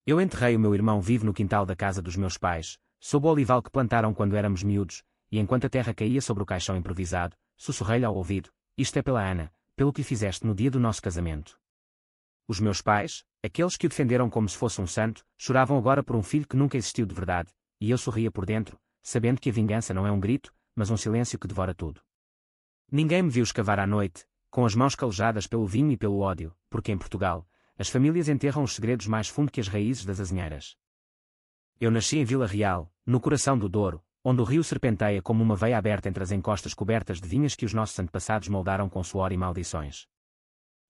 Eu enterrei o meu irmão vivo no quintal da casa dos meus pais, sob o olival que plantaram quando éramos miúdos, e enquanto a terra caía sobre o caixão improvisado, sussurrei-lhe ao ouvido: isto é pela Ana, pelo que lhe fizeste no dia do nosso casamento. Os meus pais, aqueles que o defenderam como se fosse um santo, choravam agora por um filho que nunca existiu de verdade, e eu sorria por dentro, sabendo que a vingança não é um grito, mas um silêncio que devora tudo. Ninguém me viu escavar à noite, com as mãos calejadas pelo vinho e pelo ódio, porque em Portugal, as famílias enterram os segredos mais fundo que as raízes das azinheiras. Eu nasci em Vila Real, no coração do Douro, onde o rio serpenteia como uma veia aberta entre as encostas cobertas de vinhas que os nossos antepassados moldaram com suor e maldições.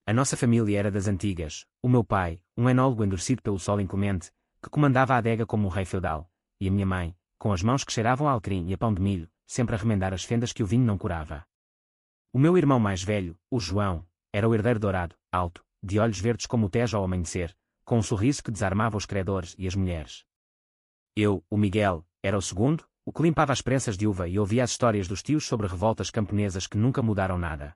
A nossa família era das antigas, o meu pai, um enólogo endurecido pelo sol inclemente, que comandava a adega como um rei feudal, e a minha mãe, com as mãos que cheiravam a alecrim e a pão de milho, sempre a remendar as fendas que o vinho não curava. O meu irmão mais velho, o João, era o herdeiro dourado, alto, de olhos verdes como o Tejo ao amanhecer, com um sorriso que desarmava os credores e as mulheres. Eu, o Miguel, era o segundo, o que limpava as prensas de uva e ouvia as histórias dos tios sobre revoltas camponesas que nunca mudaram nada.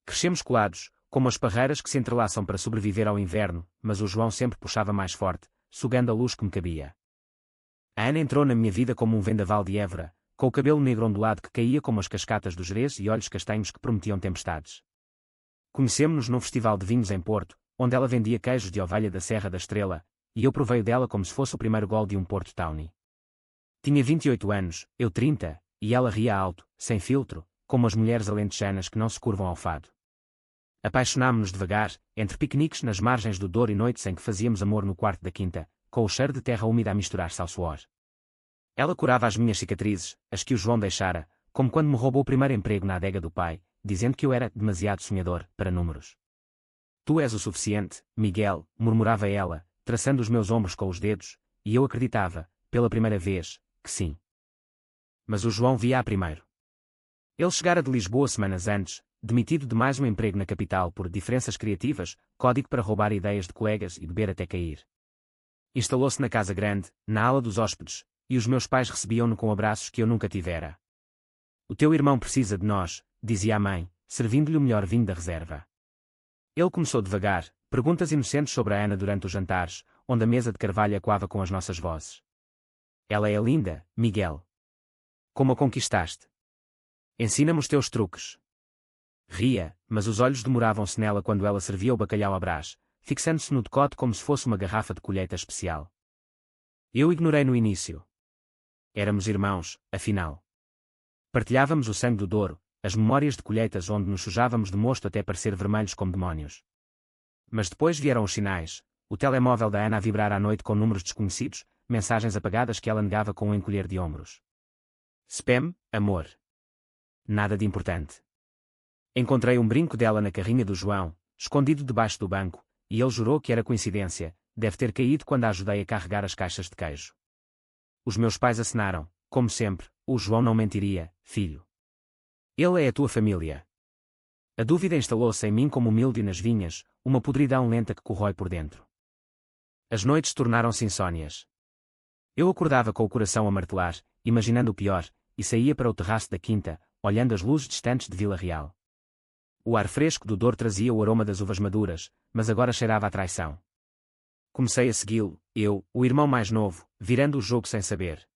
Crescemos colados, como as parreiras que se entrelaçam para sobreviver ao inverno, mas o João sempre puxava mais forte, sugando a luz que me cabia. A Ana entrou na minha vida como um vendaval de Évora, com o cabelo negro ondulado que caía como as cascatas do Jerez e olhos castanhos que prometiam tempestades. Conhecemo-nos num festival de vinhos em Porto, onde ela vendia queijos de ovelha da Serra da Estrela, e eu provei dela como se fosse o primeiro gol de um Porto Tawny. Tinha 28 anos, eu 30, e ela ria alto, sem filtro, como as mulheres alentejanas que não se curvam ao fado. Apaixonámo-nos devagar, entre piqueniques nas margens do Douro e noites em que fazíamos amor no quarto da quinta, com o cheiro de terra úmida a misturar-se ao suor. Ela curava as minhas cicatrizes, as que o João deixara, como quando me roubou o primeiro emprego na adega do pai, dizendo que eu era demasiado sonhador para números. Tu és o suficiente, Miguel, murmurava ela, traçando os meus ombros com os dedos, e eu acreditava, pela primeira vez, que sim. Mas o João via-a primeiro. Ele chegara de Lisboa semanas antes, demitido de mais um emprego na capital por diferenças criativas, código para roubar ideias de colegas e beber até cair. Instalou-se na casa grande, na ala dos hóspedes, e os meus pais recebiam-no com abraços que eu nunca tivera. O teu irmão precisa de nós, dizia a mãe, servindo-lhe o melhor vinho da reserva. Ele começou devagar, perguntas inocentes sobre a Ana durante os jantares, onde a mesa de carvalho ecoava com as nossas vozes. Ela é linda, Miguel. Como a conquistaste? Ensina-me os teus truques. Ria, mas os olhos demoravam-se nela quando ela servia o bacalhau à brás, fixando-se no decote como se fosse uma garrafa de colheita especial. Eu ignorei no início. Éramos irmãos, afinal. Partilhávamos o sangue do Douro, as memórias de colheitas onde nos sujávamos de mosto até parecer vermelhos como demónios. Mas depois vieram os sinais, o telemóvel da Ana a vibrar à noite com números desconhecidos, mensagens apagadas que ela negava com um encolher de ombros. Spam, amor. Nada de importante. Encontrei um brinco dela na carrinha do João, escondido debaixo do banco, e ele jurou que era coincidência, deve ter caído quando a ajudei a carregar as caixas de queijo. Os meus pais acenaram, como sempre, o João não mentiria, filho. Ele é a tua família. A dúvida instalou-se em mim como o mildio nas vinhas, uma podridão lenta que corrói por dentro. As noites tornaram-se insónias. Eu acordava com o coração a martelar, imaginando o pior, e saía para o terraço da quinta, olhando as luzes distantes de Vila Real. O ar fresco do Douro trazia o aroma das uvas maduras, mas agora cheirava a traição. Comecei a segui-lo, eu, o irmão mais novo, virando o jogo sem saber.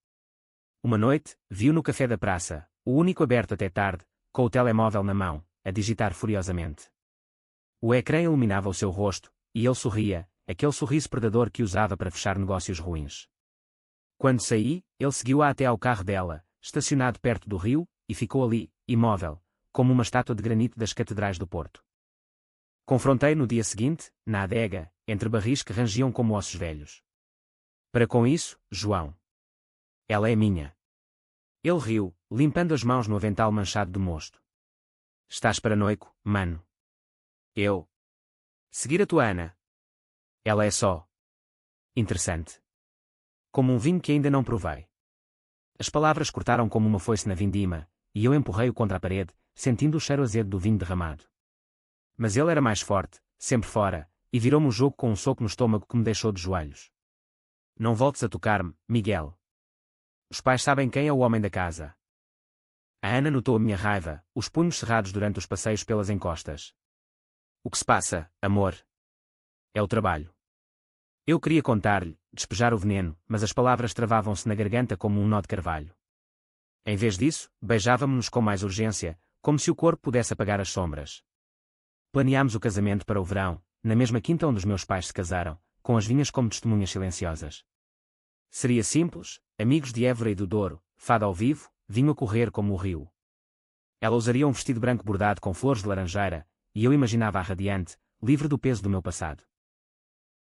Uma noite, vi-o no café da praça, o único aberto até tarde, com o telemóvel na mão, a digitar furiosamente. O ecrã iluminava o seu rosto, e ele sorria, aquele sorriso predador que usava para fechar negócios ruins. Quando saí, ele seguiu-a até ao carro dela, estacionado perto do rio, e ficou ali, imóvel, como uma estátua de granito das catedrais do Porto. Confrontei no dia seguinte, na adega, entre barris que rangiam como ossos velhos. Para com isso, João. Ela é minha. Ele riu, limpando as mãos no avental manchado de mosto. Estás paranoico, mano. Eu. Seguir a tua Ana. Ela é só. Interessante. Como um vinho que ainda não provei. As palavras cortaram como uma foice na vindima, e eu empurrei-o contra a parede, sentindo o cheiro azedo do vinho derramado. Mas ele era mais forte, sempre fora, e virou-me o jogo com um soco no estômago que me deixou de joelhos. Não voltes a tocar-me, Miguel. Os pais sabem quem é o homem da casa. A Ana notou a minha raiva, os punhos cerrados durante os passeios pelas encostas. O que se passa, amor? É o trabalho. Eu queria contar-lhe, despejar o veneno, mas as palavras travavam-se na garganta como um nó de carvalho. Em vez disso, beijávamo-nos com mais urgência, como se o corpo pudesse apagar as sombras. Planeámos o casamento para o verão, na mesma quinta onde os meus pais se casaram, com as vinhas como testemunhas silenciosas. Seria simples, amigos de Évora e do Douro, fado ao vivo, vinho a correr como o rio. Ela usaria um vestido branco bordado com flores de laranjeira, e eu imaginava-a radiante, livre do peso do meu passado.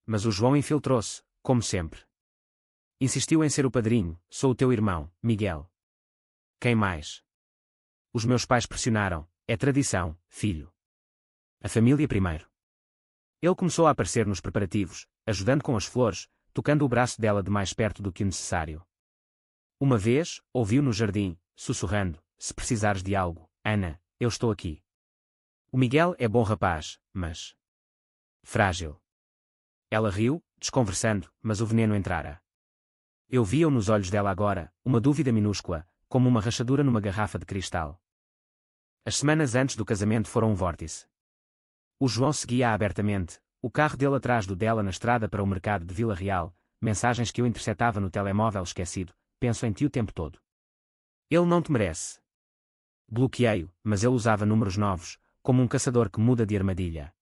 Mas o João infiltrou-se, como sempre. Insistiu em ser o padrinho: sou o teu irmão, Miguel. Quem mais? Os meus pais pressionaram: é tradição, filho. A família primeiro. Ele começou a aparecer nos preparativos, ajudando com as flores, tocando o braço dela de mais perto do que o necessário. Uma vez, ouviu no jardim, sussurrando: se precisares de algo, Ana, eu estou aqui. O Miguel é bom rapaz, mas frágil. Ela riu, desconversando, mas o veneno entrara. Eu via-o nos olhos dela agora, uma dúvida minúscula, como uma rachadura numa garrafa de cristal. As semanas antes do casamento foram um vórtice. O João seguia-a abertamente, o carro dele atrás do dela na estrada para o mercado de Vila Real, mensagens que eu interceptava no telemóvel esquecido: penso em ti o tempo todo. Ele não te merece. Bloqueei-o, mas ele usava números novos, como um caçador que muda de armadilha.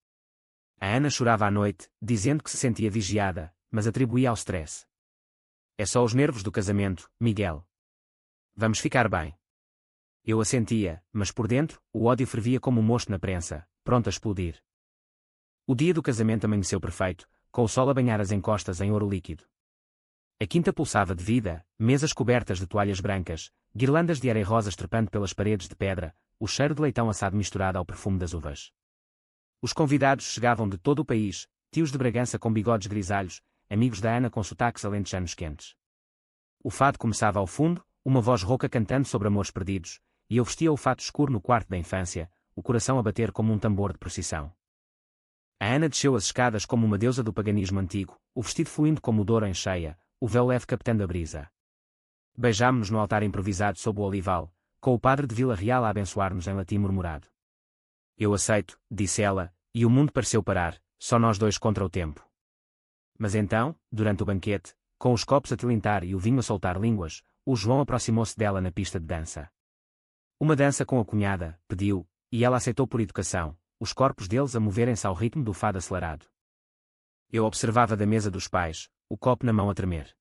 A Ana chorava à noite, dizendo que se sentia vigiada, mas atribuía ao stress. É só os nervos do casamento, Miguel. Vamos ficar bem. Eu assentia, mas por dentro, o ódio fervia como um mosto na prensa, pronto a explodir. O dia do casamento amanheceu perfeito, com o sol a banhar as encostas em ouro líquido. A quinta pulsava de vida, mesas cobertas de toalhas brancas, guirlandas de areia-rosas trepando pelas paredes de pedra, o cheiro de leitão assado misturado ao perfume das uvas. Os convidados chegavam de todo o país, tios de Bragança com bigodes grisalhos, amigos da Ana com sotaques alentejanos quentes. O fado começava ao fundo, uma voz rouca cantando sobre amores perdidos, e eu vestia o fato escuro no quarto da infância, o coração a bater como um tambor de procissão. A Ana desceu as escadas como uma deusa do paganismo antigo, o vestido fluindo como o Douro em cheia, o véu leve captando a brisa. Beijámo-nos no altar improvisado sob o olival, com o padre de Vila Real a abençoar-nos em latim murmurado. Eu aceito, disse ela, e o mundo pareceu parar, só nós dois contra o tempo. Mas então, durante o banquete, com os copos a tilintar e o vinho a soltar línguas, o João aproximou-se dela na pista de dança. Uma dança com a cunhada, pediu, e ela aceitou por educação, os corpos deles a moverem-se ao ritmo do fado acelerado. Eu observava da mesa dos pais, o copo na mão a tremer.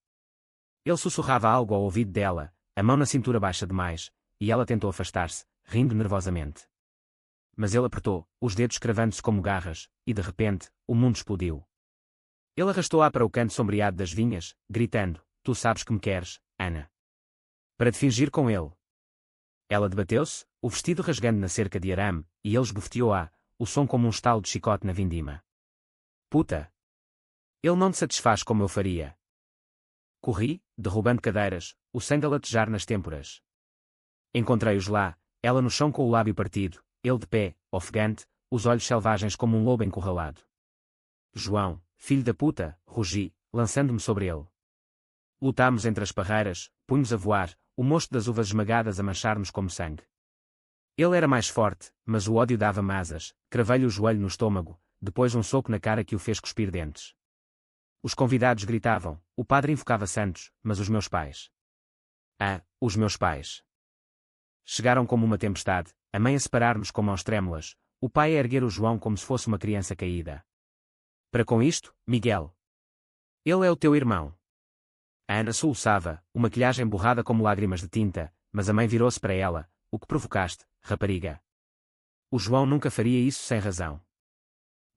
Ele sussurrava algo ao ouvido dela, a mão na cintura baixa demais, e ela tentou afastar-se, rindo nervosamente. Mas ele apertou, os dedos cravando-se como garras, e de repente, o mundo explodiu. Ele arrastou-a para o canto sombreado das vinhas, gritando: tu sabes que me queres, Ana. Para te fingir com ele. Ela debateu-se, o vestido rasgando na cerca de arame, e ele esbofeteou-a, o som como um estalo de chicote na vindima. Puta! Ele não te satisfaz como eu faria. Corri, derrubando cadeiras, o sangue a latejar nas têmporas. Encontrei-os lá, ela no chão com o lábio partido, ele de pé, ofegante, os olhos selvagens como um lobo encurralado. João, filho da puta, rugi, lançando-me sobre ele. Lutámos entre as parreiras, punhos a voar, o mosto das uvas esmagadas a manchar-nos como sangue. Ele era mais forte, mas o ódio dava-me asas, cravei-lhe o joelho no estômago, depois um soco na cara que o fez cuspir dentes. Os convidados gritavam, o padre invocava santos, mas os meus pais. Os meus pais. Chegaram como uma tempestade, a mãe a separar-nos com mãos trêmulas, o pai a erguer o João como se fosse uma criança caída. Para com isto, Miguel. Ele é o teu irmão. A Ana soluçava, uma maquilhagem borrada como lágrimas de tinta, mas a mãe virou-se para ela: o que provocaste, rapariga? O João nunca faria isso sem razão.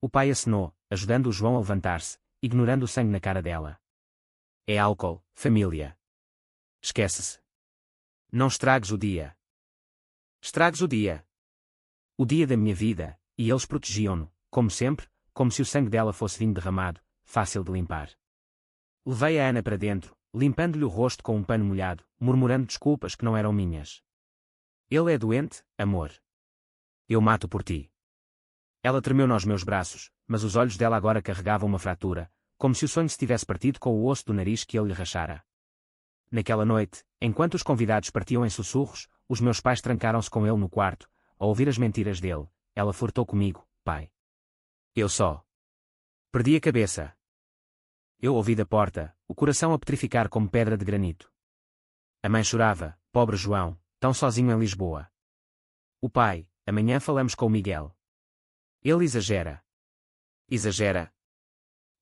O pai acenou, ajudando o João a levantar-se, ignorando o sangue na cara dela. É álcool, família. Esquece-se. Não estragues o dia. Estragues o dia. O dia da minha vida, e eles protegiam-no, como sempre, como se o sangue dela fosse vinho derramado, fácil de limpar. Levei a Ana para dentro, limpando-lhe o rosto com um pano molhado, murmurando desculpas que não eram minhas. Ele é doente, amor. Eu mato por ti. Ela tremeu nos meus braços, mas os olhos dela agora carregavam uma fratura, como se o sonho se tivesse partido com o osso do nariz que ele lhe rachara. Naquela noite, enquanto os convidados partiam em sussurros, os meus pais trancaram-se com ele no quarto, a ouvir as mentiras dele. Ela flertou comigo, pai. Eu só perdi a cabeça. Eu ouvi da porta, o coração a petrificar como pedra de granito. A mãe chorava, pobre João, tão sozinho em Lisboa. O pai, amanhã falamos com o Miguel. Ele exagera. Exagera.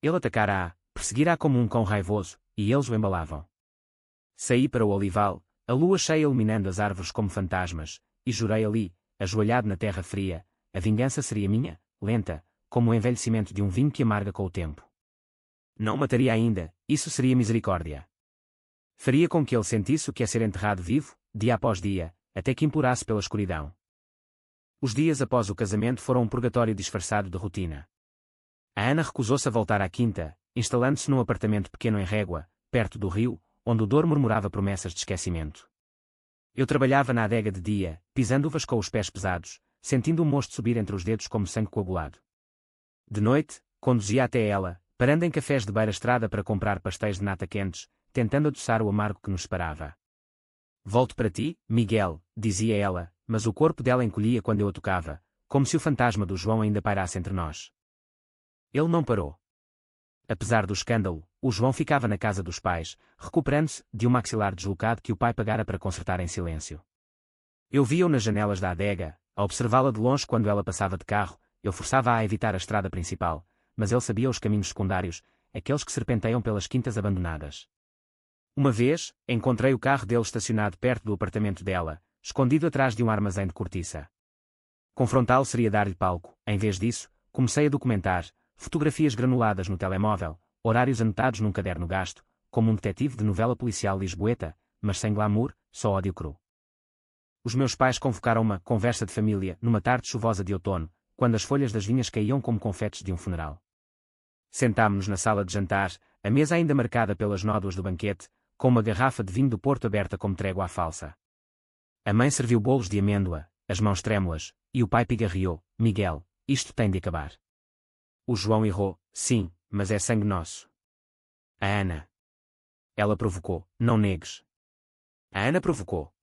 Ele atacará, perseguirá como um cão raivoso, e eles o embalavam. Saí para o olival, a lua cheia iluminando as árvores como fantasmas, e jurei ali, ajoelhado na terra fria, a vingança seria minha, lenta, como o envelhecimento de um vinho que amarga com o tempo. Não mataria ainda, isso seria misericórdia. Faria com que ele sentisse o que é ser enterrado vivo, dia após dia, até que implorasse pela escuridão. Os dias após o casamento foram um purgatório disfarçado de rotina. A Ana recusou-se a voltar à quinta, instalando-se num apartamento pequeno em Régua, perto do rio, onde o Douro murmurava promessas de esquecimento. Eu trabalhava na adega de dia, pisando uvas com os pés pesados, sentindo o mosto subir entre os dedos como sangue coagulado. De noite, conduzia até ela, parando em cafés de beira-estrada para comprar pastéis de nata quentes, tentando adoçar o amargo que nos esperava. Volto para ti, Miguel, dizia ela, mas o corpo dela encolhia quando eu a tocava, como se o fantasma do João ainda pairasse entre nós. Ele não parou. Apesar do escândalo, o João ficava na casa dos pais, recuperando-se de um maxilar deslocado que o pai pagara para consertar em silêncio. Eu via-o nas janelas da adega, a observá-la de longe quando ela passava de carro, eu forçava-a a evitar a estrada principal, mas ele sabia os caminhos secundários, aqueles que serpenteiam pelas quintas abandonadas. Uma vez, encontrei o carro dele estacionado perto do apartamento dela, escondido atrás de um armazém de cortiça. Confrontá-lo seria dar-lhe palco, em vez disso, comecei a documentar, fotografias granuladas no telemóvel, horários anotados num caderno gasto, como um detetive de novela policial lisboeta, mas sem glamour, só ódio cru. Os meus pais convocaram uma conversa de família numa tarde chuvosa de outono, quando as folhas das vinhas caíam como confetes de um funeral. Sentámo-nos na sala de jantar, a mesa ainda marcada pelas nódoas do banquete, com uma garrafa de vinho do Porto aberta como trégua à falsa. A mãe serviu bolos de amêndoa, as mãos trêmulas, e o pai pigarreou: Miguel, isto tem de acabar. O João errou: sim, mas é sangue nosso. A Ana. Ela provocou: não negues. A Ana provocou.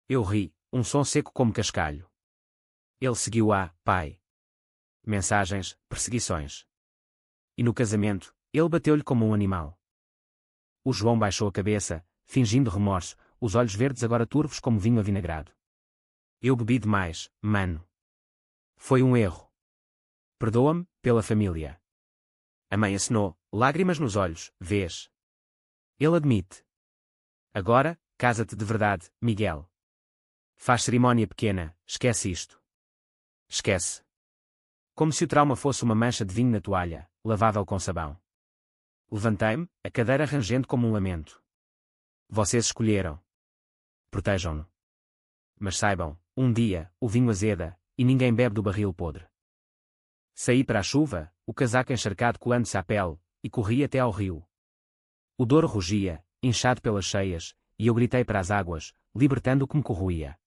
Eu ri, um som seco como cascalho. Ele seguiu a: pai. Mensagens, perseguições. E no casamento, ele bateu-lhe como um animal. O João baixou a cabeça, fingindo remorso, os olhos verdes agora turvos como vinho avinagrado. Eu bebi demais, mano. Foi um erro. Perdoa-me, pela família. A mãe acenou, lágrimas nos olhos, vês? Ele admite. Agora, casa-te de verdade, Miguel. Faz cerimónia pequena, esquece isto. Esquece. Como se o trauma fosse uma mancha de vinho na toalha, lavável com sabão. Levantei-me, a cadeira rangendo como um lamento. Vocês escolheram. Protejam-no. Mas saibam, um dia, o vinho azeda, e ninguém bebe do barril podre. Saí para a chuva, o casaco encharcado colando-se à pele, e corri até ao rio. O Douro rugia, inchado pelas cheias, e eu gritei para as águas, libertando o que me corroía.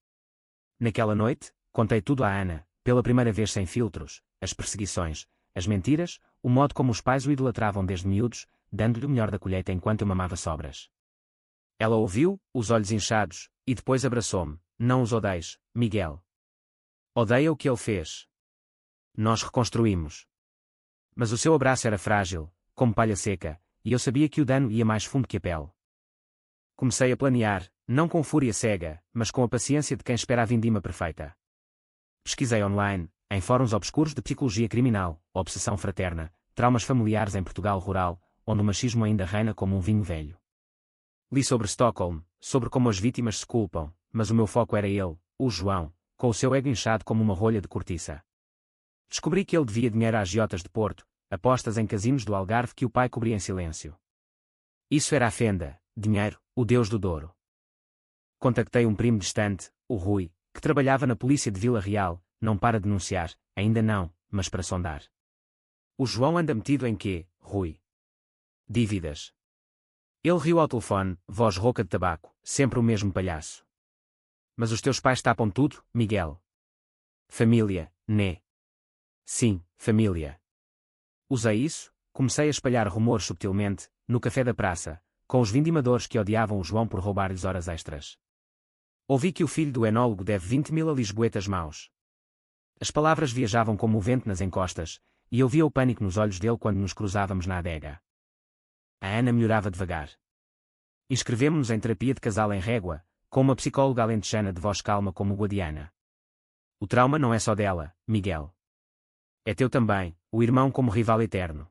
Naquela noite, contei tudo à Ana, pela primeira vez sem filtros, as perseguições, as mentiras, o modo como os pais o idolatravam desde miúdos, dando-lhe o melhor da colheita enquanto eu mamava sobras. Ela ouviu, os olhos inchados, e depois abraçou-me: não os odeies, Miguel. Odeia o que ele fez. Nós reconstruímos. Mas o seu abraço era frágil, como palha seca, e eu sabia que o dano ia mais fundo que a pele. Comecei a planear, não com fúria cega, mas com a paciência de quem espera a vindima perfeita. Pesquisei online, em fóruns obscuros de psicologia criminal, obsessão fraterna, traumas familiares em Portugal rural, onde o machismo ainda reina como um vinho velho. Li sobre Stockholm, sobre como as vítimas se culpam, mas o meu foco era ele, o João, com o seu ego inchado como uma rolha de cortiça. Descobri que ele devia dinheiro a agiotas de Porto, apostas em casinos do Algarve que o pai cobria em silêncio. Isso era a fenda, dinheiro, o deus do Douro. Contactei um primo distante, o Rui, que trabalhava na polícia de Vila Real, não para denunciar, ainda não, mas para sondar. O João anda metido em quê, Rui? Dívidas. Ele riu ao telefone, voz rouca de tabaco, sempre o mesmo palhaço. Mas os teus pais tapam tudo, Miguel. Família, né? Sim, família. Usei isso, comecei a espalhar rumores subtilmente, no café da praça, com os vindimadores que odiavam o João por roubar-lhes horas extras. Ouvi que o filho do enólogo deve 20.000 a lisboetas maus. As palavras viajavam como o vento nas encostas, e eu via o pânico nos olhos dele quando nos cruzávamos na adega. A Ana melhorava devagar. Inscrevemo-nos em terapia de casal em Régua, com uma psicóloga alentejana de voz calma como Guadiana. O trauma não é só dela, Miguel. É teu também, o irmão como rival eterno.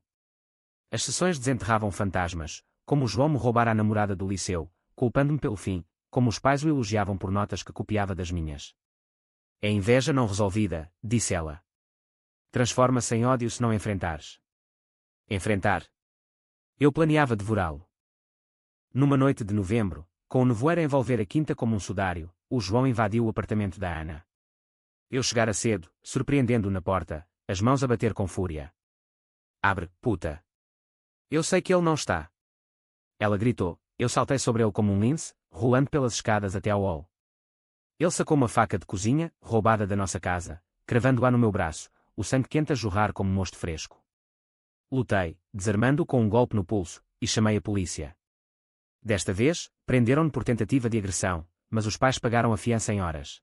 As sessões desenterravam fantasmas, como o João me roubara a namorada do liceu, culpando-me pelo fim, como os pais o elogiavam por notas que copiava das minhas. É inveja não resolvida, disse ela. Transforma-se em ódio se não enfrentares. Enfrentar. Eu planeava devorá-lo. Numa noite de novembro, com o nevoeiro a envolver a quinta como um sudário, o João invadiu o apartamento da Ana. Eu chegara cedo, surpreendendo-o na porta, as mãos a bater com fúria. Abre, puta. Eu sei que ele não está. Ela gritou. Eu saltei sobre ele como um lince, rolando pelas escadas até ao hall. Ele sacou uma faca de cozinha, roubada da nossa casa, cravando-a no meu braço, o sangue quente a jorrar como mosto fresco. Lutei, desarmando-o com um golpe no pulso, e chamei a polícia. Desta vez, prenderam-no por tentativa de agressão, mas os pais pagaram a fiança em horas.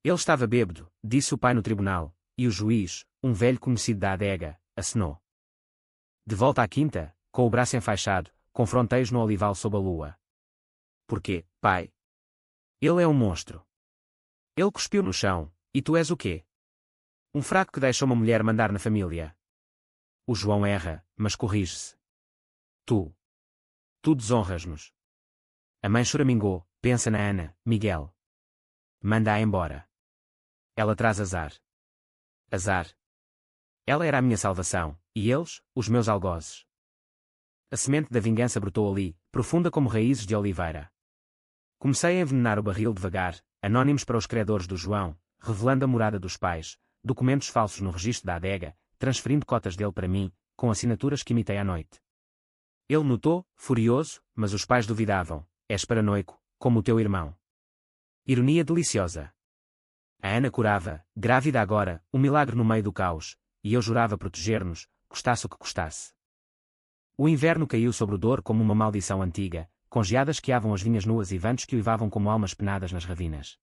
Ele estava bêbado, disse o pai no tribunal, e o juiz, um velho conhecido da adega, acenou. De volta à quinta, com o braço enfaixado, confrontei-os no olival sob a lua. Porquê, pai? Ele é um monstro. Ele cuspiu no chão, e tu és o quê? Um fraco que deixa uma mulher mandar na família. O João erra, mas corrige-se. Tu desonras-nos. A mãe choramingou, pensa na Ana, Miguel. Manda-a embora. Ela traz azar. Azar. Ela era a minha salvação, e eles, os meus algozes. A semente da vingança brotou ali, profunda como raízes de oliveira. Comecei a envenenar o barril devagar, anónimos para os credores do João, revelando a morada dos pais, documentos falsos no registro da adega, transferindo cotas dele para mim, com assinaturas que imitei à noite. Ele notou, furioso, mas os pais duvidavam. És paranoico, como o teu irmão. Ironia deliciosa. A Ana curava, grávida agora, um milagre no meio do caos, e eu jurava proteger-nos, custasse o que custasse. O inverno caiu sobre o Douro como uma maldição antiga, com geadas que avam as vinhas nuas e ventos que uivavam como almas penadas nas ravinas.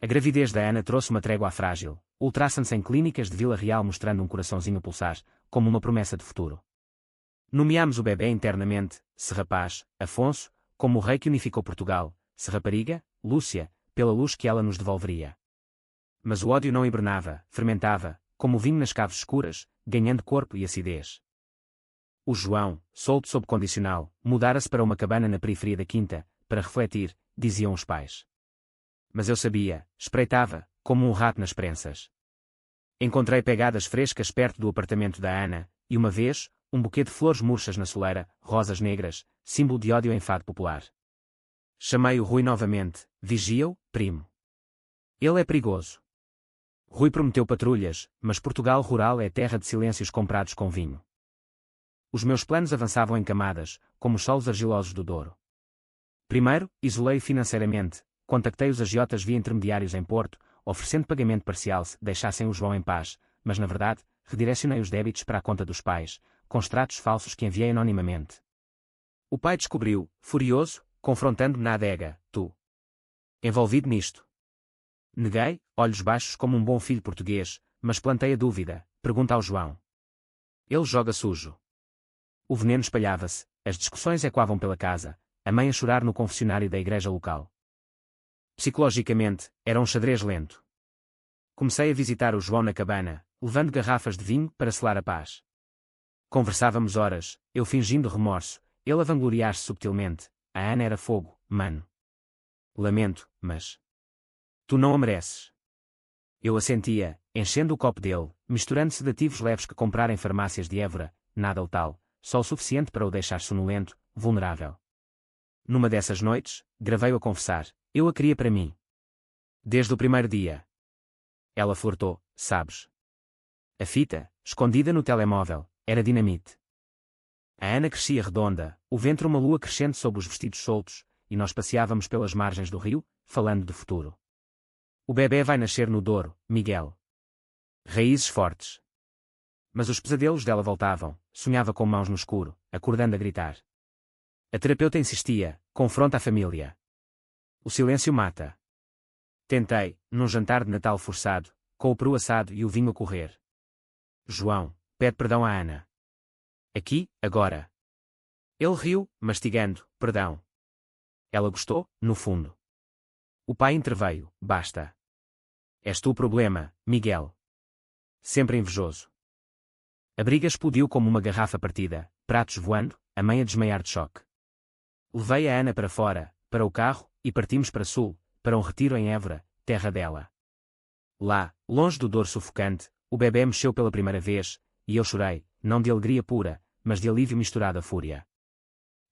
A gravidez da Ana trouxe uma trégua frágil, ultrassam-se em clínicas de Vila Real mostrando um coraçãozinho pulsar, como uma promessa de futuro. Nomeámos o bebê internamente, se rapaz, Afonso, como o rei que unificou Portugal, se rapariga, Lúcia, pela luz que ela nos devolveria. Mas o ódio não hibernava, fermentava, como o vinho nas caves escuras, ganhando corpo e acidez. O João, solto sob condicional, mudara-se para uma cabana na periferia da quinta, para refletir, diziam os pais. Mas eu sabia, espreitava, como um rato nas prensas. Encontrei pegadas frescas perto do apartamento da Ana, e uma vez, um buquê de flores murchas na soleira, rosas negras, símbolo de ódio em fado popular. Chamei o Rui novamente, vigia-o, primo. Ele é perigoso. Rui prometeu patrulhas, mas Portugal rural é terra de silêncios comprados com vinho. Os meus planos avançavam em camadas, como os solos argilosos do Douro. Primeiro, isolei financeiramente, contactei os agiotas via intermediários em Porto, oferecendo pagamento parcial se deixassem o João em paz, mas na verdade, redirecionei os débitos para a conta dos pais, com extratos falsos que enviei anonimamente. O pai descobriu, furioso, confrontando-me na adega, tu. Envolvido nisto. Neguei, olhos baixos como um bom filho português, mas plantei a dúvida, pergunta ao João. Ele joga sujo. O veneno espalhava-se, as discussões ecoavam pela casa, a mãe a chorar no confessionário da igreja local. Psicologicamente, era um xadrez lento. Comecei a visitar o João na cabana, levando garrafas de vinho para selar a paz. Conversávamos horas, eu fingindo remorso, ele a vangloriar-se subtilmente. A Ana era fogo, mano. Lamento, mas... Tu não a mereces. Eu assentia, enchendo o copo dele, misturando sedativos leves que comprar em farmácias de Évora, nada letal, só o suficiente para o deixar sonolento, vulnerável. Numa dessas noites, gravei-o a confessar, eu a queria para mim. Desde o primeiro dia. Ela flertou, sabes. A fita, escondida no telemóvel, era dinamite. A Ana crescia redonda, o ventre uma lua crescente sob os vestidos soltos, e nós passeávamos pelas margens do rio, falando de futuro. O bebê vai nascer no Douro, Miguel. Raízes fortes. Mas os pesadelos dela voltavam, sonhava com mãos no escuro, acordando a gritar. A terapeuta insistia, confronta a família. O silêncio mata. Tentei, num jantar de Natal forçado, com o peru assado e o vinho a correr. João, pede perdão à Ana. Aqui, agora. Ele riu, mastigando, perdão. Ela gostou, no fundo. O pai interveio, basta. És tu o problema, Miguel. Sempre invejoso. A briga explodiu como uma garrafa partida, pratos voando, a mãe a desmaiar de choque. Levei a Ana para fora, para o carro, e partimos para sul, para um retiro em Évora, terra dela. Lá, longe do dor sufocante, o bebê mexeu pela primeira vez, e eu chorei, não de alegria pura, mas de alívio misturado à fúria.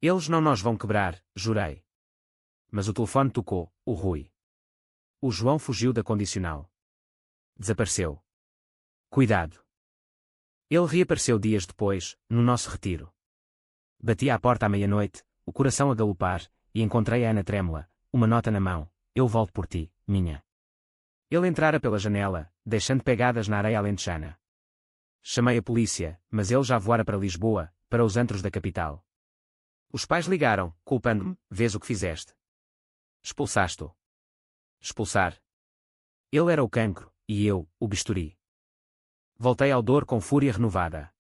Eles não nos vão quebrar, jurei. Mas o telefone tocou, o Rui. O João fugiu da condicional. Desapareceu. Cuidado. Ele reapareceu dias depois, no nosso retiro. Bati à porta à meia-noite, o coração a galopar, e encontrei a Ana trêmula, uma nota na mão. Eu volto por ti, minha. Ele entrara pela janela, deixando pegadas na areia alentejana. Chamei a polícia, mas ele já voara para Lisboa, para os antros da capital. Os pais ligaram, culpando-me, vês o que fizeste. Expulsaste-o. Expulsar. Ele era o cancro, e eu, o bisturi. Voltei ao Douro com fúria renovada.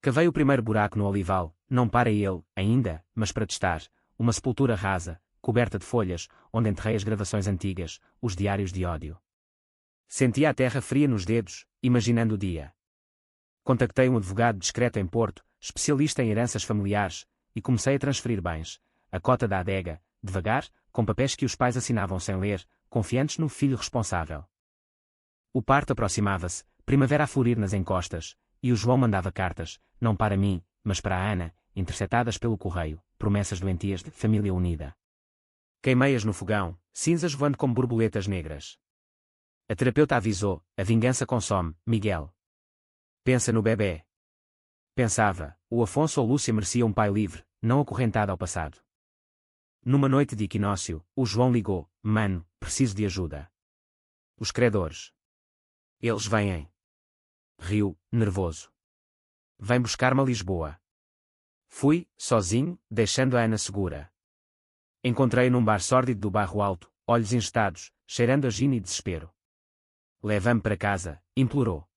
Cavei o primeiro buraco no olival, não para ele, ainda, mas para testar, uma sepultura rasa, coberta de folhas, onde enterrei as gravações antigas, os diários de ódio. Sentia a terra fria nos dedos, imaginando o dia. Contactei um advogado discreto em Porto, especialista em heranças familiares, e comecei a transferir bens, a cota da adega, devagar, com papéis que os pais assinavam sem ler, confiantes no filho responsável. O parto aproximava-se, primavera a florir nas encostas, e o João mandava cartas, não para mim, mas para a Ana, interceptadas pelo correio, promessas doentias de família unida. Queimei-as no fogão, cinzas voando como borboletas negras. A terapeuta avisou, a vingança consome, Miguel. Pensa no bebê. Pensava, o Afonso ou Lúcia merecia um pai livre, não acorrentado ao passado. Numa noite de equinócio, o João ligou, mano, preciso de ajuda. Os credores. Eles vêm. Riu, nervoso. Vem buscar-me a Lisboa. Fui, sozinho, deixando a Ana segura. Encontrei-o num bar sórdido do Bairro Alto, olhos ingestados, cheirando a gin e desespero. Leva-me para casa, implorou.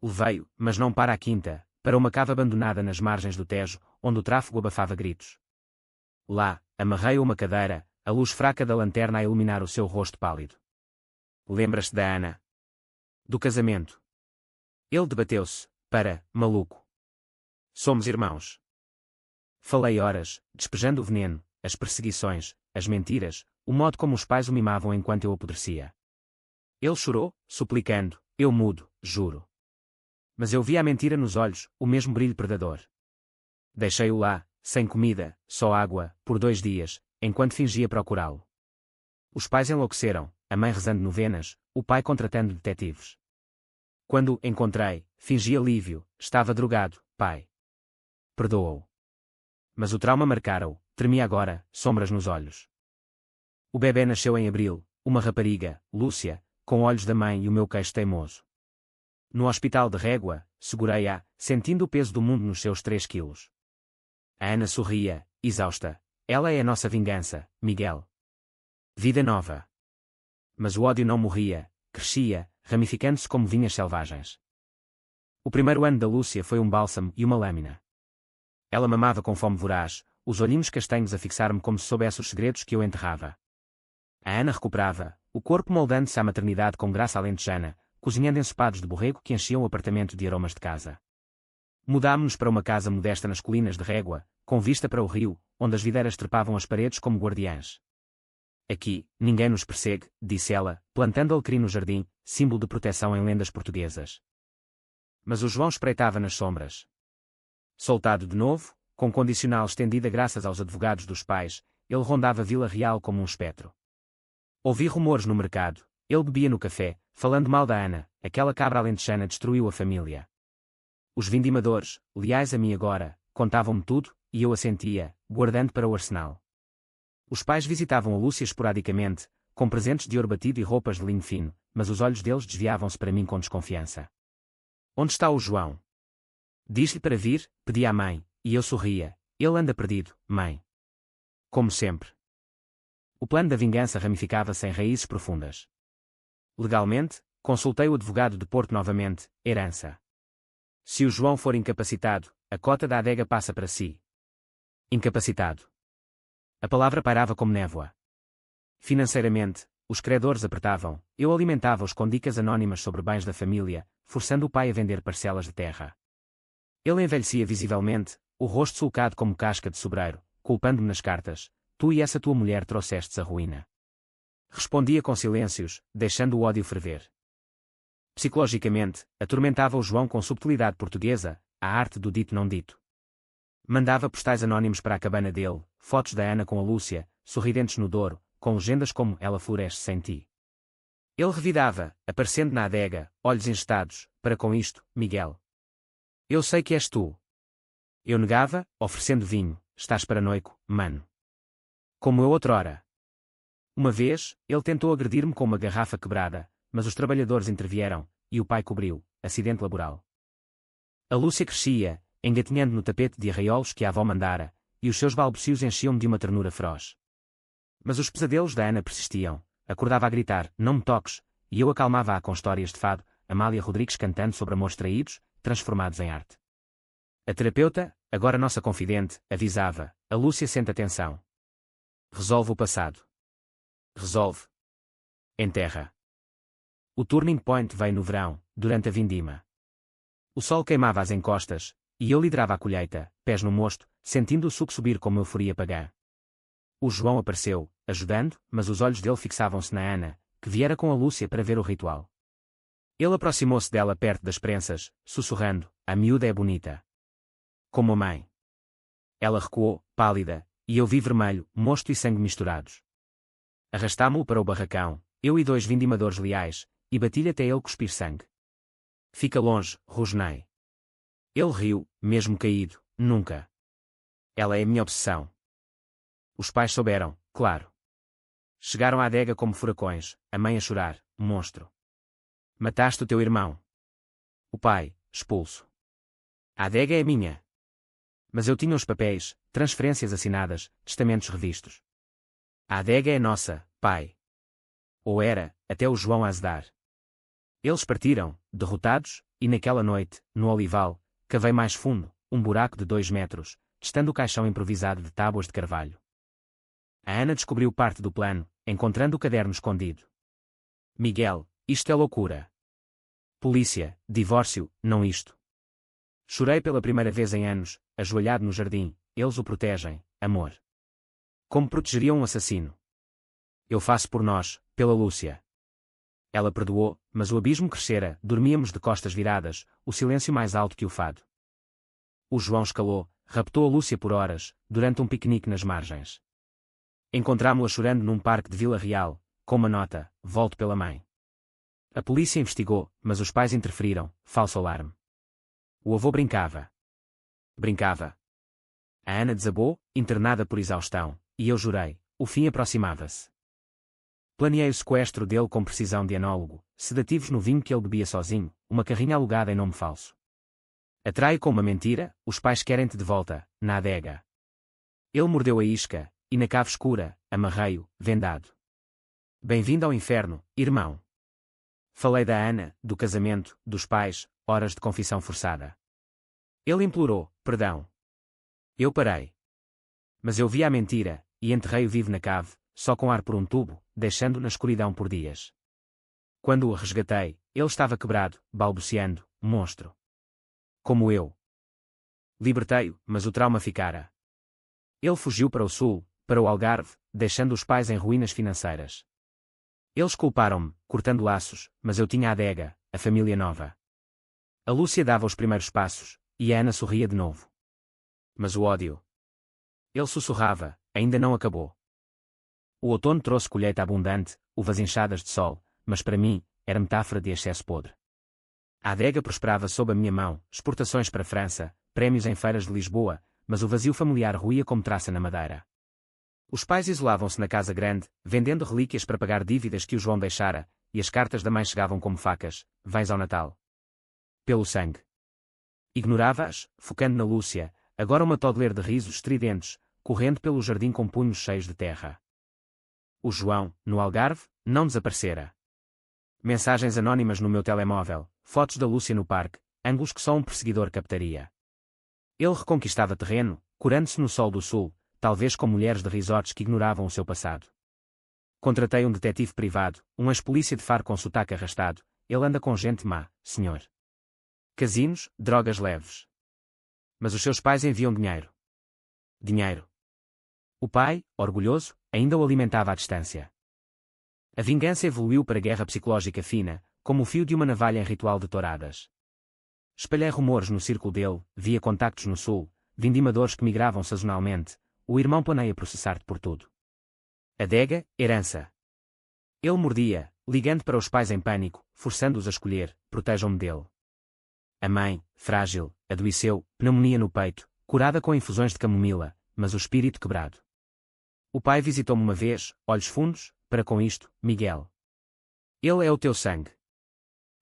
Levei-o, mas não para a quinta, para uma cava abandonada nas margens do Tejo, onde o tráfego abafava gritos. Lá, amarrei-o a uma cadeira, a luz fraca da lanterna a iluminar o seu rosto pálido. Lembras-te da Ana? Do casamento. Ele debateu-se, maluco. Somos irmãos. Falei horas, despejando o veneno, as perseguições, as mentiras, o modo como os pais o mimavam enquanto eu apodrecia. Ele chorou, suplicando, eu mudo, juro. Mas eu via a mentira nos olhos, o mesmo brilho predador. Deixei-o lá, sem comida, só água, por 2 dias, enquanto fingia procurá-lo. Os pais enlouqueceram, a mãe rezando novenas, o pai contratando detetives. Quando o encontrei, fingi alívio, estava drogado, pai. Perdoou. Mas o trauma marcara-o, tremia agora, sombras nos olhos. O bebê nasceu em abril, uma rapariga, Lúcia, com olhos da mãe e o meu queixo teimoso. No hospital de Régua, segurei-a, sentindo o peso do mundo nos seus 3 quilos. A Ana sorria, exausta. Ela é a nossa vingança, Miguel. Vida nova. Mas o ódio não morria, crescia, ramificando-se como vinhas selvagens. O primeiro ano da Lúcia foi um bálsamo e uma lâmina. Ela mamava com fome voraz, os olhinhos castanhos a fixar-me como se soubesse os segredos que eu enterrava. A Ana recuperava, o corpo moldando-se à maternidade com graça alentejana, cozinhando ensopados de borrego que enchiam o apartamento de aromas de casa. Mudámo-nos para uma casa modesta nas colinas de Régua, com vista para o rio, onde as videiras trepavam as paredes como guardiãs. Aqui, ninguém nos persegue, disse ela, plantando alecrim no jardim, símbolo de proteção em lendas portuguesas. Mas o João espreitava nas sombras. Soltado de novo, com condicional estendida graças aos advogados dos pais, ele rondava Vila Real como um espectro. Ouvi rumores no mercado, ele bebia no café, falando mal da Ana, aquela cabra alentejana destruiu a família. Os vindimadores, leais a mim agora, contavam-me tudo, e eu assentia, guardando para o arsenal. Os pais visitavam a Lúcia esporadicamente, com presentes de ouro batido e roupas de linho fino, mas os olhos deles desviavam-se para mim com desconfiança. Onde está o João? Diz-lhe para vir, pedi à mãe, e eu sorria. Ele anda perdido, mãe. Como sempre. O plano da vingança ramificava-se em raízes profundas. Legalmente, consultei o advogado de Porto novamente, herança. Se o João for incapacitado, a cota da adega passa para si. Incapacitado. A palavra pairava como névoa. Financeiramente, os credores apertavam, eu alimentava-os com dicas anônimas sobre bens da família, forçando o pai a vender parcelas de terra. Ele envelhecia visivelmente, o rosto sulcado como casca de sobreiro, culpando-me nas cartas: tu e essa tua mulher trouxestes a ruína. Respondia com silêncios, deixando o ódio ferver. Psicologicamente, atormentava o João com subtilidade portuguesa, a arte do dito não dito. Mandava postais anónimos para a cabana dele, fotos da Ana com a Lúcia, sorridentes no Douro, com legendas como "Ela floresce sem ti". Ele revidava, aparecendo na adega, olhos engestados: para com isto, Miguel. Eu sei que és tu. Eu negava, oferecendo vinho: estás paranoico, mano. Como eu outrora. Uma vez, ele tentou agredir-me com uma garrafa quebrada, mas os trabalhadores intervieram, e o pai cobriu, acidente laboral. A Lúcia crescia, engatinhando no tapete de arraiolos que a avó mandara, e os seus balbucios enchiam-me de uma ternura feroz. Mas os pesadelos da Ana persistiam, acordava a gritar: não me toques, e eu acalmava-a com histórias de fado, Amália Rodrigues cantando sobre amores traídos, transformados em arte. A terapeuta, agora nossa confidente, avisava: a Lúcia sente atenção. Resolve o passado. Resolve. Enterra. O turning point veio no verão, durante a vindima. O sol queimava as encostas, e eu liderava a colheita, pés no mosto, sentindo o suco subir como euforia pagã. O João apareceu, ajudando, mas os olhos dele fixavam-se na Ana, que viera com a Lúcia para ver o ritual. Ele aproximou-se dela perto das prensas, sussurrando: a miúda é bonita. Como a mãe. Ela recuou, pálida, e eu vi vermelho, mosto e sangue misturados. Arrastámo-o para o barracão, eu e 2 vindimadores leais, e bati-lhe até ele cuspir sangue. Fica longe, rosnei. Ele riu, mesmo caído: nunca. Ela é a minha obsessão. Os pais souberam, claro. Chegaram à adega como furacões, a mãe a chorar: monstro. Mataste o teu irmão. O pai, expulso. A adega é minha. Mas eu tinha os papéis, transferências assinadas, testamentos revistos. A adega é nossa, pai. Ou era, até o João azedar. Eles partiram, derrotados, e naquela noite, no olival, cavei mais fundo, um buraco de 2 metros, testando o caixão improvisado de tábuas de carvalho. A Ana descobriu parte do plano, encontrando o caderno escondido. Miguel, isto é loucura. Polícia, divórcio, não isto. Chorei pela primeira vez em anos, ajoelhado no jardim: eles o protegem, amor. Como protegeriam um assassino? Eu faço por nós, pela Lúcia. Ela perdoou, mas o abismo crescera, dormíamos de costas viradas, o silêncio mais alto que o fado. O João escalou, raptou a Lúcia por horas, durante um piquenique nas margens. Encontrámo-la chorando num parque de Vila Real, com uma nota: volto pela mãe. A polícia investigou, mas os pais interferiram, falso alarme. O avô brincava. Brincava. A Ana desabou, internada por exaustão, e eu jurei: o fim aproximava-se. Planeei o sequestro dele com precisão de anólogo, sedativos no vinho que ele bebia sozinho, uma carrinha alugada em nome falso. Atraio com uma mentira: os pais querem-te de volta, na adega. Ele mordeu a isca, e na cave escura, amarrei-o, vendado. Bem-vindo ao inferno, irmão. Falei da Ana, do casamento, dos pais, horas de confissão forçada. Ele implorou perdão. Eu parei. Mas eu vi a mentira, e enterrei-o vivo na cave, só com ar por um tubo, deixando-o na escuridão por dias. Quando o resgatei, ele estava quebrado, balbuciando: monstro. Como eu. Libertei-o, mas o trauma ficara. Ele fugiu para o sul, para o Algarve, deixando os pais em ruínas financeiras. Eles culparam-me, cortando laços, mas eu tinha a adega, a família nova. A Lúcia dava os primeiros passos, e a Ana sorria de novo. Mas o ódio. Ele sussurrava: ainda não acabou. O outono trouxe colheita abundante, uvas inchadas de sol, mas para mim, era metáfora de excesso podre. A adega prosperava sob a minha mão, exportações para a França, prémios em feiras de Lisboa, mas o vazio familiar ruía como traça na madeira. Os pais isolavam-se na casa grande, vendendo relíquias para pagar dívidas que o João deixara, e as cartas da mãe chegavam como facas: vens ao Natal. Pelo sangue. Ignorava-as, focando na Lúcia, agora uma toddler de risos estridentes, correndo pelo jardim com punhos cheios de terra. O João, no Algarve, não desaparecera. Mensagens anónimas no meu telemóvel, fotos da Lúcia no parque, ângulos que só um perseguidor captaria. Ele reconquistava terreno, curando-se no sol do sul, talvez com mulheres de resorts que ignoravam o seu passado. Contratei um detetive privado, um ex-polícia de Faro com sotaque arrastado. Ele anda com gente má, senhor. Casinos, drogas leves. Mas os seus pais enviam dinheiro. Dinheiro. O pai, orgulhoso, ainda o alimentava à distância. A vingança evoluiu para guerra psicológica fina, como o fio de uma navalha em ritual de touradas. Espalhei rumores no círculo dele, via contactos no sul, vindimadores que migravam sazonalmente. O irmão planeia processar-te por tudo. Adega, herança. Ele mordia, ligando para os pais em pânico, forçando-os a escolher, protejam-me dele. A mãe, frágil, adoeceu, pneumonia no peito, curada com infusões de camomila, mas o espírito quebrado. O pai visitou-me uma vez, olhos fundos, para com isto, Miguel. Ele é o teu sangue.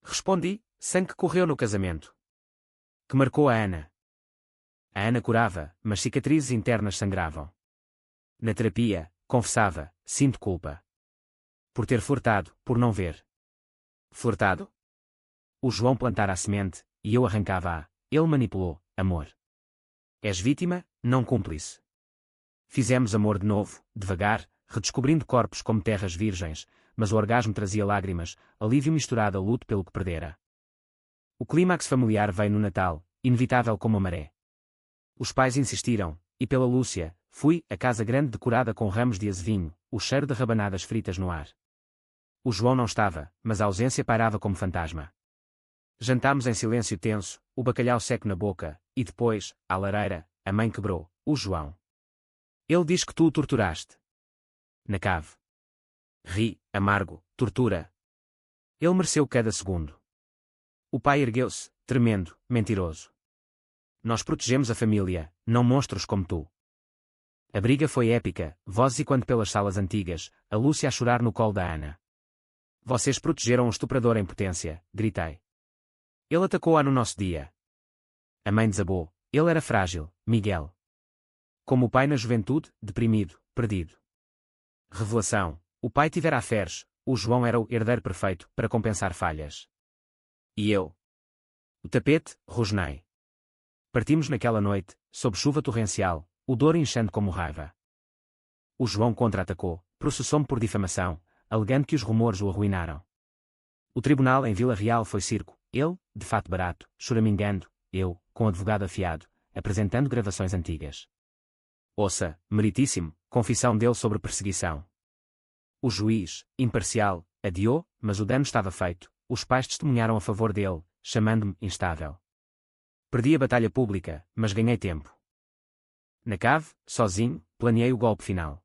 Respondi, sangue que correu no casamento. Que marcou a Ana. A Ana curava, mas cicatrizes internas sangravam. Na terapia, confessava, sinto culpa. Por ter furtado, por não ver. Furtado? O João plantara a semente, e eu arrancava-a. Ele manipulou, amor. És vítima, não cúmplice. Fizemos amor de novo, devagar, redescobrindo corpos como terras virgens, mas o orgasmo trazia lágrimas, alívio misturado a luto pelo que perdera. O clímax familiar veio no Natal, inevitável como a maré. Os pais insistiram, e pela Lúcia, fui à casa grande decorada com ramos de azevinho, o cheiro de rabanadas fritas no ar. O João não estava, mas a ausência pairava como fantasma. Jantámos em silêncio tenso, o bacalhau seco na boca, e depois, à lareira, a mãe quebrou, o João. Ele diz que tu o torturaste. Na cave. Ri, amargo, tortura. Ele mereceu cada segundo. O pai ergueu-se, tremendo, mentiroso. Nós protegemos a família, não monstros como tu. A briga foi épica, vozes e quando pelas salas antigas, a Lúcia a chorar no colo da Ana. Vocês protegeram o estuprador em potência, gritei. Ele atacou-a no nosso dia. A mãe desabou, ele era frágil, Miguel. Como o pai na juventude, deprimido, perdido. Revelação, o pai tivera aferes, o João era o herdeiro perfeito para compensar falhas. E eu? O tapete, rosnei. Partimos naquela noite, sob chuva torrencial, o dor inchando como raiva. O João contra-atacou, processou-me por difamação, alegando que os rumores o arruinaram. O tribunal em Vila Real foi circo, ele, de fato barato, choramingando, eu, com advogado afiado, apresentando gravações antigas. Ouça, meritíssimo, confissão dele sobre perseguição. O juiz, imparcial, adiou, mas o dano estava feito, os pais testemunharam a favor dele, chamando-me instável. Perdi a batalha pública, mas ganhei tempo. Na cave, sozinho, planeei o golpe final.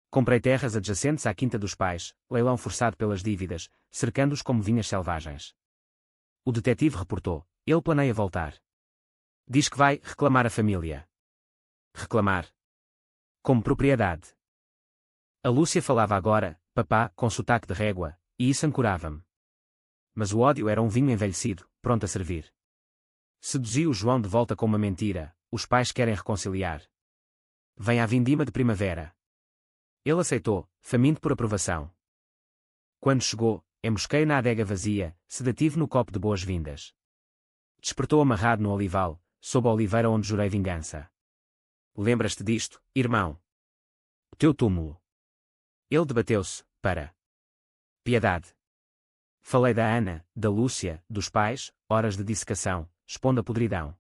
Comprei terras adjacentes à quinta dos pais, leilão forçado pelas dívidas, cercando-os como vinhas selvagens. O detetive reportou, ele planeia voltar. Diz que vai reclamar a família. Reclamar. Como propriedade. A Lúcia falava agora, papá, com sotaque de régua, e isso ancorava-me. Mas o ódio era um vinho envelhecido, pronto a servir. Seduzi o João de volta com uma mentira, os pais querem reconciliar. Vem à vindima de primavera. Ele aceitou, faminto por aprovação. Quando chegou, embosquei na adega vazia, sedativo no copo de boas-vindas. Despertou amarrado no olival, sob a oliveira onde jurei vingança. Lembras-te disto, irmão? O teu túmulo. Ele debateu-se, para. Piedade. Falei da Ana, da Lúcia, dos pais, horas de dissecação, expondo a podridão.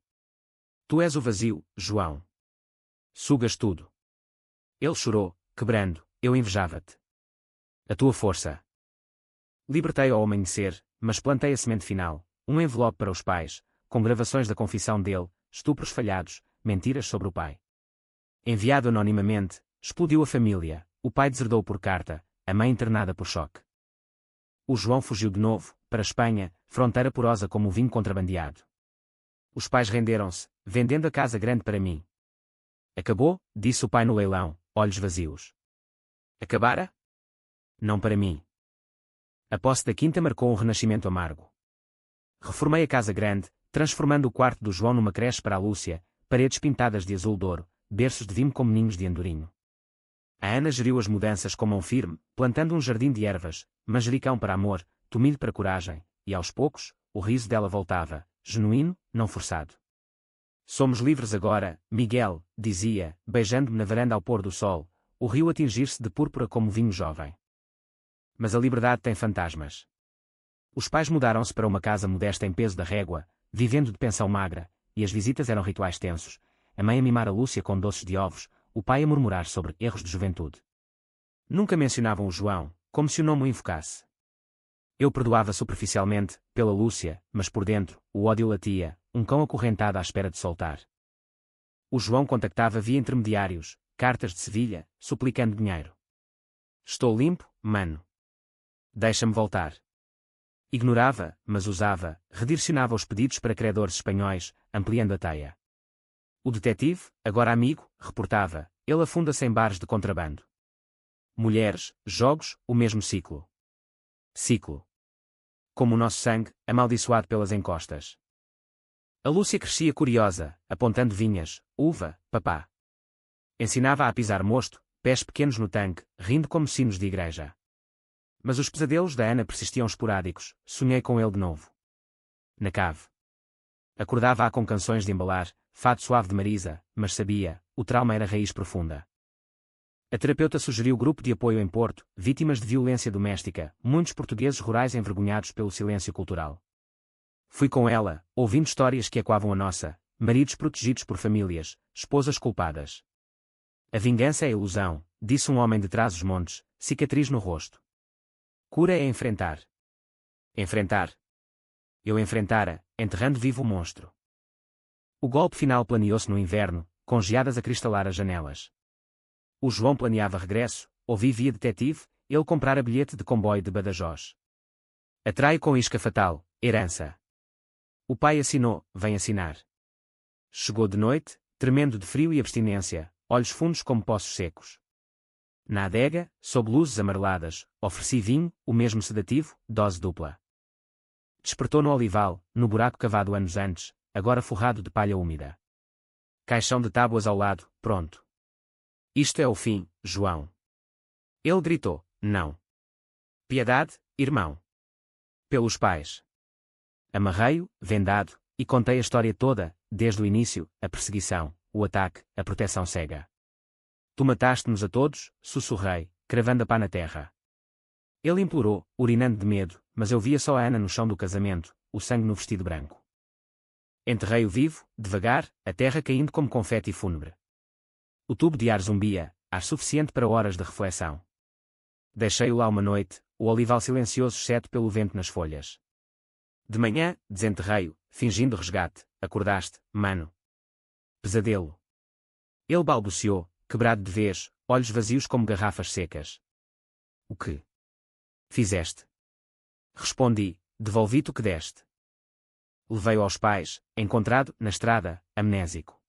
Tu és o vazio, João. Sugas tudo. Ele chorou, quebrando, eu invejava-te. A tua força. Libertei ao amanhecer, mas plantei a semente final, um envelope para os pais, com gravações da confissão dele, estupros falhados, mentiras sobre o pai. Enviado anonimamente, explodiu a família, o pai deserdou por carta, a mãe internada por choque. O João fugiu de novo, para a Espanha, fronteira porosa como o vinho contrabandeado. Os pais renderam-se, vendendo a casa grande para mim. Acabou, disse o pai no leilão, olhos vazios. Acabara? Não para mim. A posse da quinta marcou um renascimento amargo. Reformei a casa grande, transformando o quarto do João numa creche para a Lúcia, paredes pintadas de azul douro, berços de vime como ninhos de andorinho. A Ana geriu as mudanças com mão firme, plantando um jardim de ervas, manjericão para amor, tomilho para coragem, e aos poucos, o riso dela voltava, genuíno, não forçado. Somos livres agora, Miguel, dizia, beijando-me na varanda ao pôr do sol, o rio a tingir-se de púrpura como vinho jovem. Mas a liberdade tem fantasmas. Os pais mudaram-se para uma casa modesta em peso da régua, vivendo de pensão magra, e as visitas eram rituais tensos, a mãe a mimar a Lúcia com doces de ovos, o pai a murmurar sobre erros de juventude. Nunca mencionavam o João, como se o nome o invocasse. Eu perdoava superficialmente, pela Lúcia, mas por dentro, o ódio latia, um cão acorrentado à espera de soltar. O João contactava via intermediários, cartas de Sevilha, suplicando dinheiro. Estou limpo, mano. Deixa-me voltar. Ignorava, mas usava, redirecionava os pedidos para credores espanhóis, ampliando a teia. O detetive, agora amigo, reportava, ele afunda-se em bares de contrabando. Mulheres, jogos, o mesmo ciclo. Ciclo. Como o nosso sangue, amaldiçoado pelas encostas. A Lúcia crescia curiosa, apontando vinhas, uva, papá. Ensinava a pisar mosto, pés pequenos no tanque, rindo como sinos de igreja. Mas os pesadelos da Ana persistiam esporádicos, sonhei com ele de novo. Na cave. Acordava-a com canções de embalar, fado suave de Marisa, mas sabia, o trauma era raiz profunda. A terapeuta sugeriu grupo de apoio em Porto, vítimas de violência doméstica, muitos portugueses rurais envergonhados pelo silêncio cultural. Fui com ela, ouvindo histórias que ecoavam a nossa, maridos protegidos por famílias, esposas culpadas. A vingança é ilusão, disse um homem de Trás-os-Montes, cicatriz no rosto. Cura é enfrentar. Enfrentar. Eu enfrentara, enterrando vivo o monstro. O golpe final planeou-se no inverno, com geadas a cristalar as janelas. O João planeava regresso, ouvi via detetive, ele comprara bilhete de comboio de Badajoz. Atraio com isca fatal, herança. O pai assinou, vem assinar. Chegou de noite, tremendo de frio e abstinência, olhos fundos como poços secos. Na adega, sob luzes amareladas, ofereci vinho, o mesmo sedativo, dose dupla. Despertou no olival, no buraco cavado anos antes, agora forrado de palha úmida. Caixão de tábuas ao lado, pronto. Isto é o fim, João. Ele gritou, não. Piedade, irmão. Pelos pais. Amarrei-o, vendado, e contei a história toda, desde o início, a perseguição, o ataque, a proteção cega. Tu mataste-nos a todos, sussurrei, cravando a pá na terra. Ele implorou, urinando de medo, mas eu via só a Ana no chão do casamento, o sangue no vestido branco. Enterrei-o vivo, devagar, a terra caindo como confete fúnebre. O tubo de ar zumbia, ar suficiente para horas de reflexão. Deixei-o lá uma noite, o olival silencioso exceto pelo vento nas folhas. De manhã, desenterrei-o, fingindo resgate, acordaste, mano. Pesadelo. Ele balbuciou, quebrado de vez, olhos vazios como garrafas secas. O que fizeste? Respondi, devolvi-te o que deste. Levei-o aos pais, encontrado, na estrada, amnésico.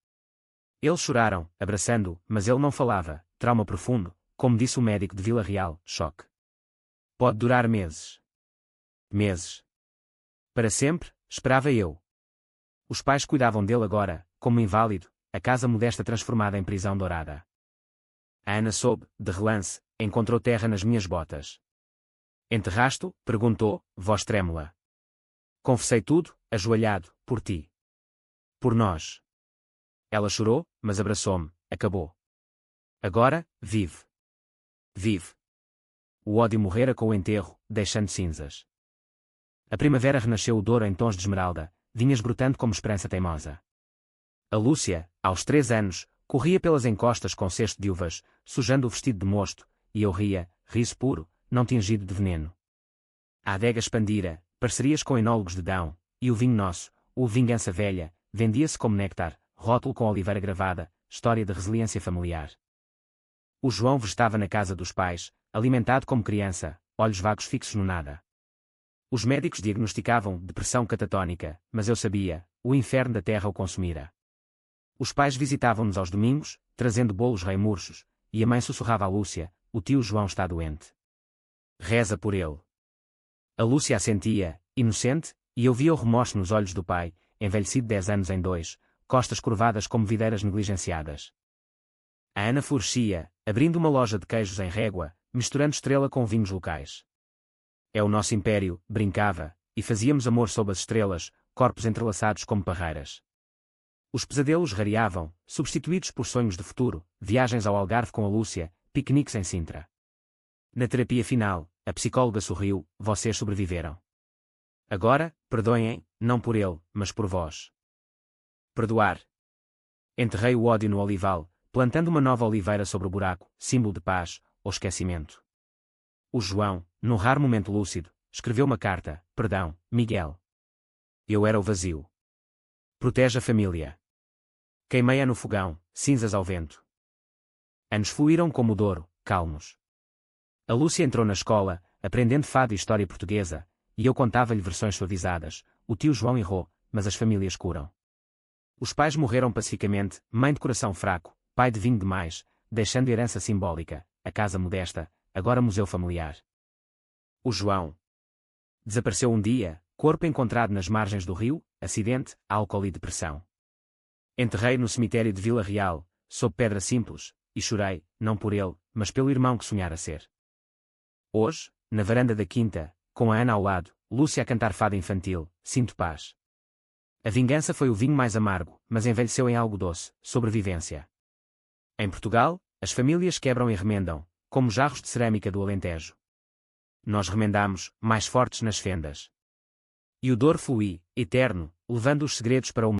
Eles choraram, abraçando-o, mas ele não falava, trauma profundo, como disse o médico de Vila Real, choque. Pode durar meses. Meses. Para sempre, esperava eu. Os pais cuidavam dele agora, como inválido, a casa modesta transformada em prisão dourada. A Ana soube, de relance, encontrou terra nas minhas botas. Enterraste-o? Perguntou, voz trêmula. Confessei tudo, ajoelhado, por ti. Por nós. Ela chorou, mas abraçou-me, acabou. Agora, vive. Vive. O ódio morrera com o enterro, deixando cinzas. A primavera renasceu o Douro em tons de esmeralda, vinhas brotando como esperança teimosa. A Lúcia, aos 3 anos, corria pelas encostas com cesto de uvas, sujando o vestido de mosto, e eu ria, riso puro, não tingido de veneno. A adega expandira, parcerias com enólogos de Dão, e o vinho nosso, o Vingança Velha, vendia-se como néctar, rótulo com oliveira gravada, história de resiliência familiar. O João vegetava na casa dos pais, alimentado como criança, olhos vagos fixos no nada. Os médicos diagnosticavam depressão catatónica, mas eu sabia, o inferno da terra o consumira. Os pais visitavam-nos aos domingos, trazendo bolos rei-murchos, e a mãe sussurrava à Lúcia, o tio João está doente. Reza por ele. A Lúcia assentia, inocente, e eu via o remorso nos olhos do pai, envelhecido 10 anos em 2, costas curvadas como videiras negligenciadas. A Ana florescia, abrindo uma loja de queijos em Régua, misturando estrela com vinhos locais. É o nosso império, brincava, e fazíamos amor sob as estrelas, corpos entrelaçados como parreiras. Os pesadelos rareavam, substituídos por sonhos de futuro, viagens ao Algarve com a Lúcia, piqueniques em Sintra. Na terapia final, a psicóloga sorriu: vocês sobreviveram. Agora, perdoem, não por ele, mas por vós. Perdoar. Enterrei o ódio no olival, plantando uma nova oliveira sobre o buraco, símbolo de paz, ou esquecimento. O João, num raro momento lúcido, escreveu uma carta: perdão, Miguel. Eu era o vazio. Protege a família. Queimei-a no fogão, cinzas ao vento. Anos fluíram como o Douro, calmos. A Lúcia entrou na escola, aprendendo fado e história portuguesa, e eu contava-lhe versões suavizadas. O tio João errou, mas as famílias curam. Os pais morreram pacificamente, mãe de coração fraco, pai de vinho demais, deixando herança simbólica, a casa modesta, agora museu familiar. O João desapareceu um dia, corpo encontrado nas margens do rio, acidente, álcool e depressão. Enterrei no cemitério de Vila Real, sob pedra simples, e chorei, não por ele, mas pelo irmão que sonhara ser. Hoje, na varanda da quinta, com a Ana ao lado, Lúcia a cantar fado infantil, sinto paz. A vingança foi o vinho mais amargo, mas envelheceu em algo doce, sobrevivência. Em Portugal, as famílias quebram e remendam, como jarros de cerâmica do Alentejo. Nós remendamos, mais fortes nas fendas. E o Douro flui, eterno, levando os segredos para o